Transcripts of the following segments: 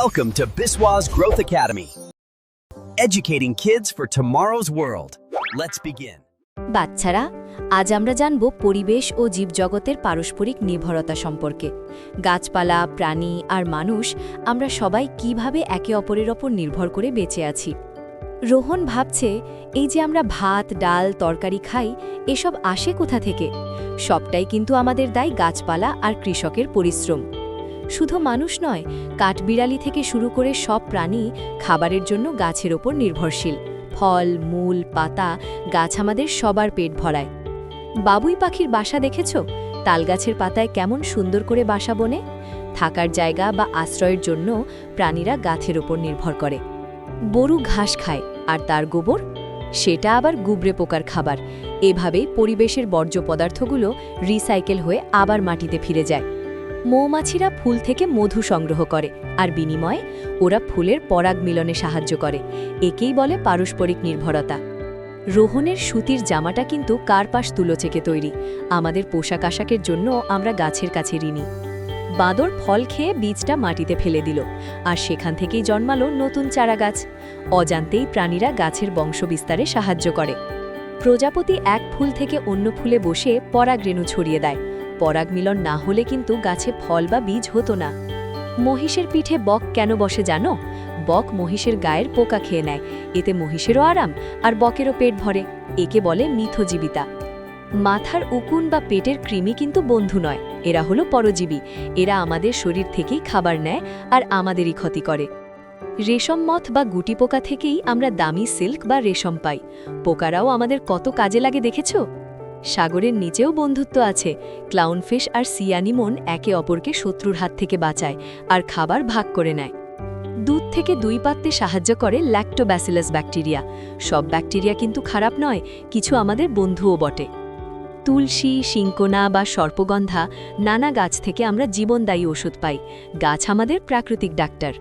Welcome to Biswa's Growth Academy. Educating kids for tomorrow's world. Let's begin. বাচ্চারা, আজ আমরা জানব পরিবেশ ও জীবজগতের পারস্পরিক নির্ভরতা সম্পর্কে। গাছপালা, প্রাণী আর মানুষ আমরা সবাই কিভাবে একে অপরের ওপর নির্ভর করে বেঁচে আছি। রোহন ভাবছে, এই যে আমরা ভাত, ডাল, তরকারি খাই, এসব আসে কোথা থেকে? সবটাই কিন্তু আমাদের দায় গাছপালা আর কৃষকের পরিশ্রম। শুধু মানুষ নয়, কাঠবিড়ালি থেকে শুরু করে সব প্রাণী খাবারের জন্য গাছের ওপর নির্ভরশীল। ফল, মূল, পাতা, গাছ আমাদের সবার পেট ভরায়। বাবুই পাখির বাসা দেখেছ? তালগাছের পাতায় কেমন সুন্দর করে বাসা বনে। থাকার জায়গা বা আশ্রয়ের জন্য প্রাণীরা গাছের ওপর নির্ভর করে। গরু ঘাস খায়, আর তার গোবর, সেটা আবার গুবরে পোকার খাবার। এভাবেই পরিবেশের বর্জ্য পদার্থগুলো রিসাইকেল হয়ে আবার মাটিতে ফিরে যায়। মৌমাছিরা ফুল থেকে মধু সংগ্রহ করে, আর বিনিময়ে ওরা ফুলের পরাগ মিলনে সাহায্য করে। একেই বলে পারস্পরিক নির্ভরতা। রোহনের সুতির জামাটা কিন্তু কার্পাস তুলো থেকে তৈরি। আমাদের পোশাক আশাকের জন্য আমরা গাছের কাছে ঋণী। বাঁদর ফল খেয়ে বীজটা মাটিতে ফেলে দিল, আর সেখান থেকেই জন্মালো নতুন চারাগাছ। অজান্তেই প্রাণীরা গাছের বংশবিস্তারে সাহায্য করে। প্রজাপতি এক ফুল থেকে অন্য ফুলে বসে পরাগরেণু ছড়িয়ে দেয়। পরাগ মিলন না হলে কিন্তু গাছে ফল বা বীজ হতো না। মহিষের পিঠে বক কেন বসে জানো? বক মহিষের গায়ের পোকা খেয়ে নেয়, এতে মহিষেরও আরাম আর বকেরও পেট ভরে। একে বলে মিথজীবিতা। মাথার উকুন বা পেটের কৃমি কিন্তু বন্ধু নয়, এরা হলো পরজীবী। এরা আমাদের শরীর থেকেই খাবার নেয় আর আমাদেরই ক্ষতি করে। রেশম মথ বা গুটি পোকা থেকেই আমরা দামি সিল্ক বা রেশম পাই। পোকারাও আমাদের কত কাজে লাগে দেখেছ? সাগরের নিচেও বন্ধুত্ব আছে। ক্লাউনফিশ আর সি অ্যানিমন একে অপরকে শত্রুর হাত থেকে বাঁচায় আর খাবার ভাগ করে নেয়। দুধ থেকে দই পাততে সাহায্য করে ল্যাক্টোব্যাসিলাস ব্যাকটেরিয়া। সব ব্যাকটেরিয়া কিন্তু খারাপ নয়, কিছু আমাদের বন্ধুও বটে। তুলসী, শিংকোনা বা সর্পগন্ধা, নানা গাছ থেকে আমরা জীবনদায়ী ওষুধ পাই। গাছ আমাদের প্রাকৃতিক ডাক্তার।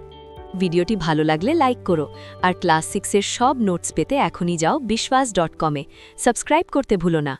ভিডিওটি ভালো লাগলে লাইক করো, আর ক্লাস 6-এর সব নোটস পেতে এখনই যাও biswas.com-এ। সাবস্ক্রাইব করতে ভুলো না।